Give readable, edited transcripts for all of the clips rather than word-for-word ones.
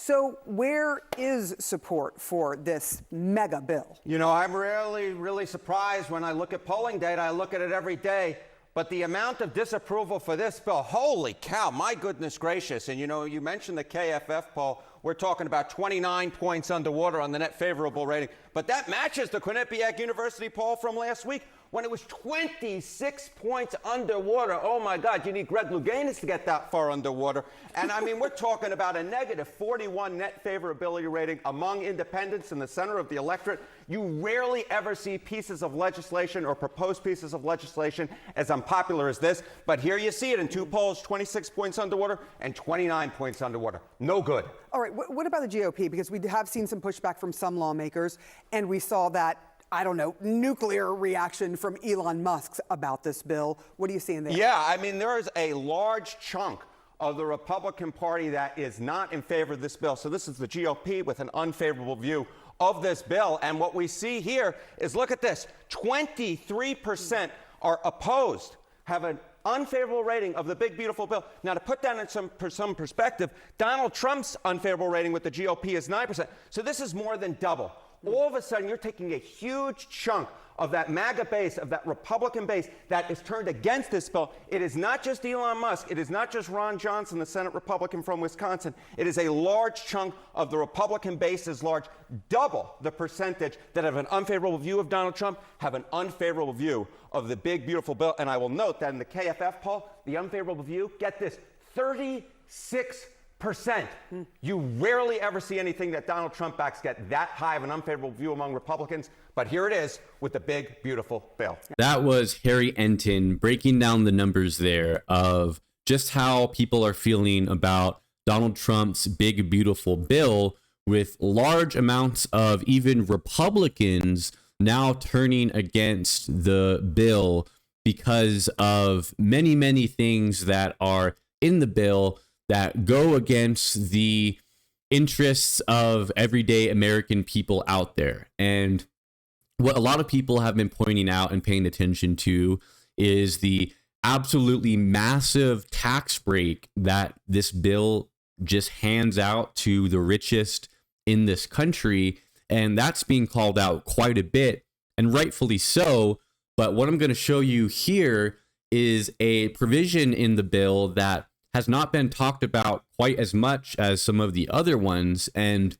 So where is support for this mega bill? You know, I'm really surprised when I look at polling data. I look at it every day. But the amount of disapproval for this bill, holy cow, my goodness gracious. And, you know, you mentioned the KFF poll. We're talking about 29 points underwater on the net favorable rating. But that matches the Quinnipiac University poll from last week when it was 26 points underwater. Oh, my God, you need Greg Louganis to get that far underwater. And, I mean, we're talking about a negative 41 net favorability rating among independents in the center of the electorate. You rarely ever see pieces of legislation or proposed pieces of legislation as unpopular as this. But here you see it in two polls, 26 points underwater and 29 points underwater. No good. All right, what about the GOP? Because we have seen some pushback from some lawmakers, and we saw that, I don't know, nuclear reaction from Elon Musk about this bill. What are you seeing there? Yeah, I mean, there is a large chunk of the Republican Party that is not in favor of this bill. So this is the GOP with an unfavorable view of this bill. And what we see here is, look at this, 23% are opposed, have an unfavorable rating of the big, beautiful bill. Now, to put that in some perspective, Donald Trump's unfavorable rating with the GOP is 9%. So this is more than double. All of a sudden, you're taking a huge chunk of that MAGA base, of that Republican base that is turned against this bill. It is not just Elon Musk. It is not just Ron Johnson, the Senate Republican from Wisconsin. It is a large chunk of the Republican base, is large, double the percentage that have an unfavorable view of Donald Trump, have an unfavorable view of the big, beautiful bill. And I will note that in the KFF poll, the unfavorable view, get this, 36%. You rarely ever see anything that Donald Trump backs get that high of an unfavorable view among Republicans. But here it is with the big, beautiful bill. That was Harry Enton breaking down the numbers there of just how people are feeling about Donald Trump's big, beautiful bill, with large amounts of even Republicans now turning against the bill because of many, many things that are in the bill that go against the interests of everyday American people out there. And what a lot of people have been pointing out and paying attention to is the absolutely massive tax break that this bill just hands out to the richest in this country. And that's being called out quite a bit, and rightfully so. But what I'm going to show you here is a provision in the bill that has not been talked about quite as much as some of the other ones. And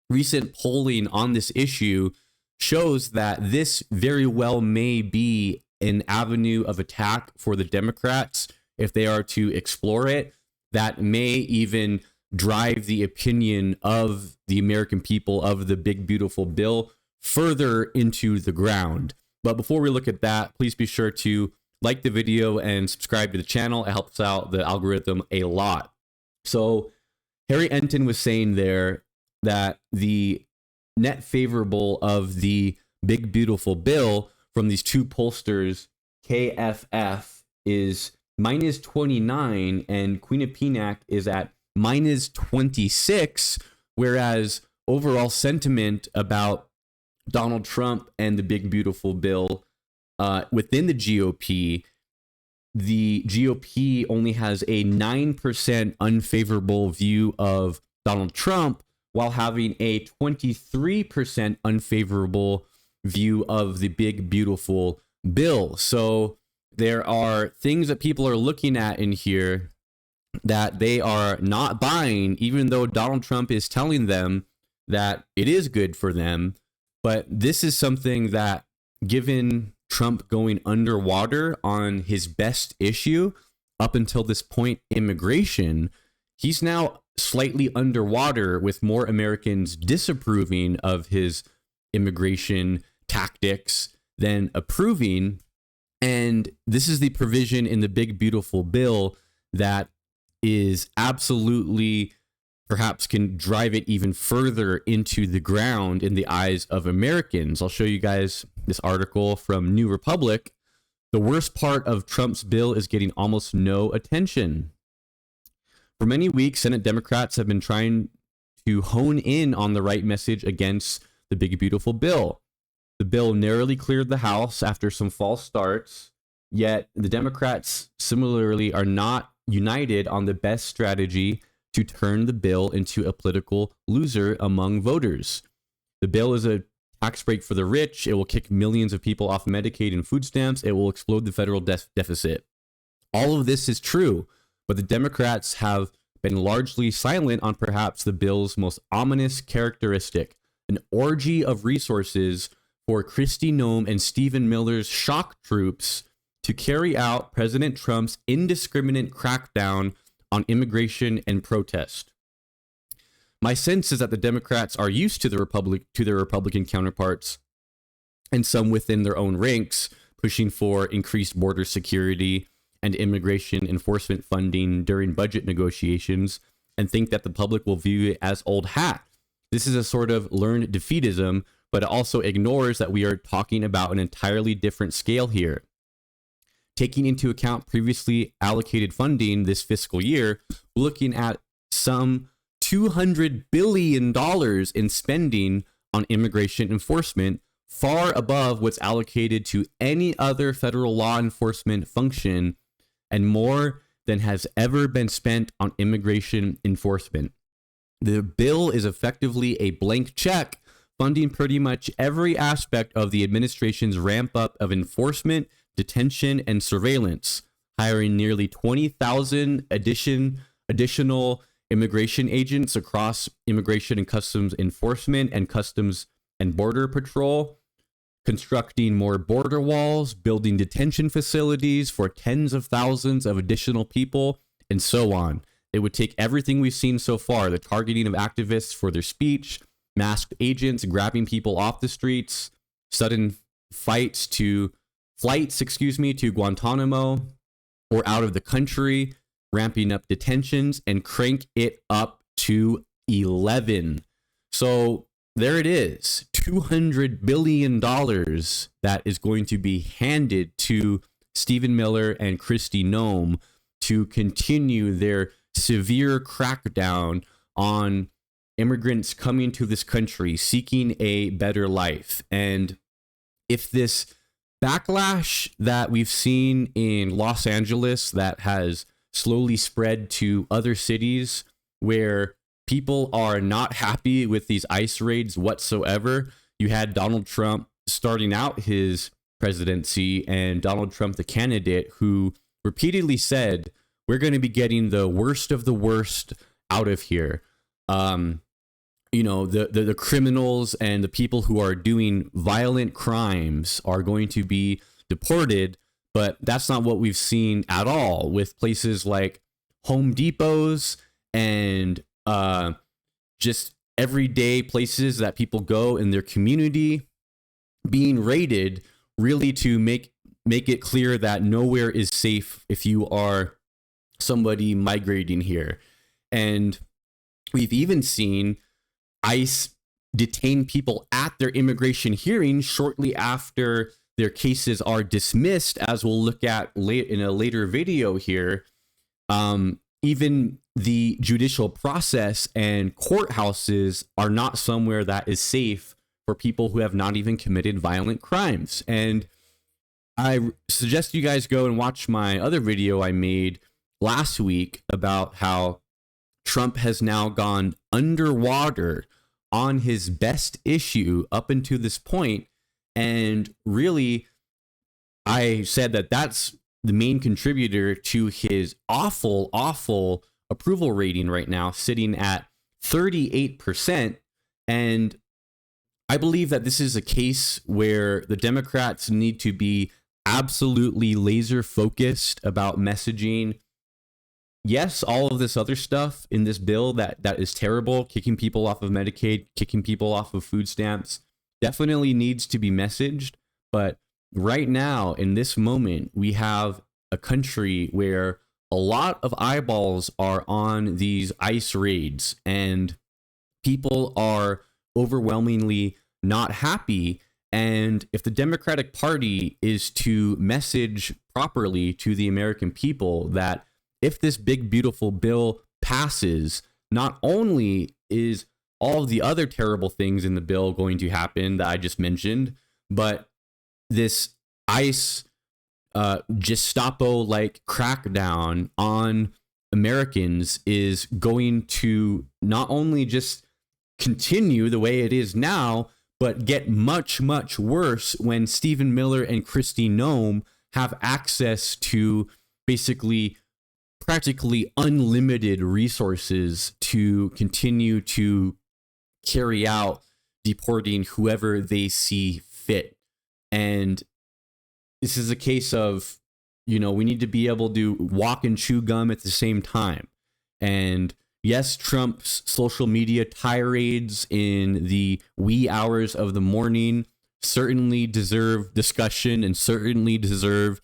recent polling on this issue shows that this very well may be an avenue of attack for the Democrats if they are to explore it, that may even drive the opinion of the American people of the big, beautiful bill further into the ground. But before we look at that, please be sure to like the video and subscribe to the channel. It helps out the algorithm a lot. So Harry Enton was saying there that the net favorable of the big, beautiful bill from these two pollsters, KFF, is minus 29 and Quinnipiac is at minus 26, whereas overall sentiment about Donald Trump and the big, beautiful bill within the GOP only has a 9% unfavorable view of Donald Trump, while having a 23% unfavorable view of the big, beautiful bill. So there are things that people are looking at in here that they are not buying, even though Donald Trump is telling them that it is good for them. But this is something that, given Trump going underwater on his best issue up until this point, immigration, he's now slightly underwater, with more Americans disapproving of his immigration tactics than approving. And this is the provision in the big, beautiful bill that is absolutely, perhaps can drive it even further into the ground in the eyes of Americans. I'll show you guys this article from New Republic. The worst part of Trump's bill is getting almost no attention. For many weeks, Senate Democrats have been trying to hone in on the right message against the big, beautiful bill. The bill narrowly cleared the House after some false starts, yet the Democrats similarly are not united on the best strategy to turn the bill into a political loser among voters. The bill is a tax break for the rich. It will kick millions of people off Medicaid and food stamps. It will explode the federal deficit. All of this is true, but the Democrats have been largely silent on perhaps the bill's most ominous characteristic, an orgy of resources for Kristi Noem and Stephen Miller's shock troops to carry out President Trump's indiscriminate crackdown on immigration and protest. My sense is that the Democrats are used to their Republican counterparts, and some within their own ranks, pushing for increased border security and immigration enforcement funding during budget negotiations, and think that the public will view it as old hat. This is a sort of learned defeatism, but it also ignores that we are talking about an entirely different scale here. Taking into account previously allocated funding this fiscal year, we're looking at some $200 billion in spending on immigration enforcement, far above what's allocated to any other federal law enforcement function, and more than has ever been spent on immigration enforcement. The bill is effectively a blank check, funding pretty much every aspect of the administration's ramp up of enforcement, detention, and surveillance, hiring nearly 20,000 additional immigration agents across immigration and customs enforcement and customs and border patrol, constructing more border walls, building detention facilities for tens of thousands of additional people, and so on. It would take everything we've seen so far, the targeting of activists for their speech, masked agents grabbing people off the streets, sudden flights to Guantanamo or out of the country, ramping up detentions, and crank it up to 11. So there it is, $200 billion that is going to be handed to Stephen Miller and Kristi Noem to continue their severe crackdown on immigrants coming to this country seeking a better life. And if this backlash that we've seen in Los Angeles that has slowly spread to other cities where people are not happy with these ICE raids whatsoever, you had Donald Trump starting out his presidency, and Donald Trump, the candidate, who repeatedly said, we're going to be getting the worst of the worst out of here. The criminals and the people who are doing violent crimes are going to be deported, but that's not what we've seen at all with places like Home Depots and just everyday places that people go in their community being raided, really to make it clear that nowhere is safe if you are somebody migrating here. And we've even seen ICE detain people at their immigration hearings shortly after their cases are dismissed, as we'll look at in a later video here. Even the judicial process and courthouses are not somewhere that is safe for people who have not even committed violent crimes. And I suggest you guys go and watch my other video I made last week about how Trump has now gone underwater on his best issue up until this point. And really, I said that that's the main contributor to his awful approval rating right now, sitting at 38%. And I believe that this is a case where the Democrats need to be absolutely laser focused about messaging. Yes, all of this other stuff in this bill that is terrible, kicking people off of Medicaid, kicking people off of food stamps, definitely needs to be messaged. But right now, in this moment, we have a country where a lot of eyeballs are on these ICE raids, and people are overwhelmingly not happy. And if the Democratic Party is to message properly to the American people that if this big, beautiful bill passes, not only is all of the other terrible things in the bill going to happen that I just mentioned, but this ICE Gestapo-like crackdown on Americans is going to not only just continue the way it is now, but get much, much worse when Stephen Miller and Kristi Noem have access to basically practically unlimited resources to continue to carry out deporting whoever they see fit. And this is a case of, you know, we need to be able to walk and chew gum at the same time. And yes, Trump's social media tirades in the wee hours of the morning certainly deserve discussion and certainly deserve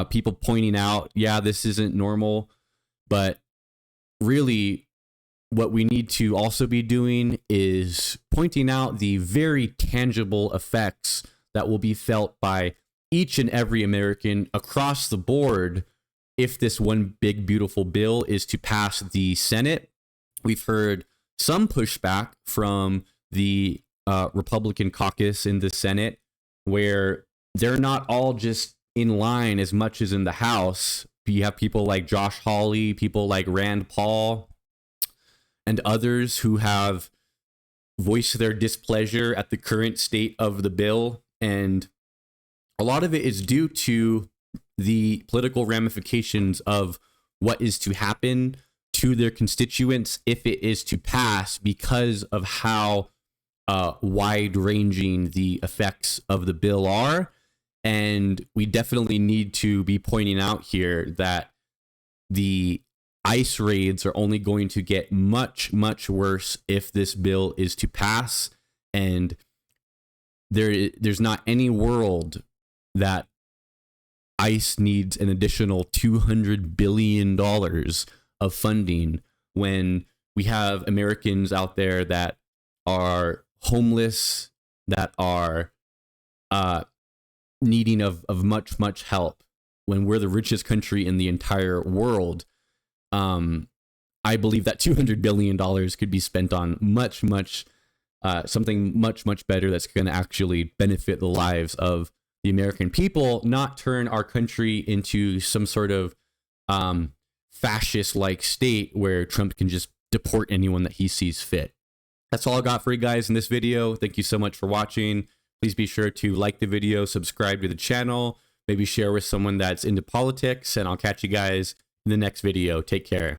people pointing out, yeah, this isn't normal. But really, what we need to also be doing is pointing out the very tangible effects that will be felt by each and every American across the board if this one big, beautiful bill is to pass the Senate. We've heard some pushback from the Republican caucus in the Senate, where they're not all just in line as much as in the House. You have people like Josh Hawley, people like Rand Paul, and others who have voiced their displeasure at the current state of the bill. And a lot of it is due to the political ramifications of what is to happen to their constituents if it is to pass, because of how wide-ranging the effects of the bill are. And we definitely need to be pointing out here that the ICE raids are only going to get much, much worse if this bill is to pass. And there's not any world that ICE needs an additional $200 billion of funding when we have Americans out there that are homeless, that are needing of much, much help, when we're the richest country in the entire world. I believe that $200 billion could be spent on something much, much better that's going to actually benefit the lives of the American people, not turn our country into some sort of fascist-like state where Trump can just deport anyone that he sees fit. That's all I got for you guys in this video. Thank you so much for watching. Please be sure to like the video, subscribe to the channel, maybe share with someone that's into politics, and I'll catch you guys in the next video. Take care.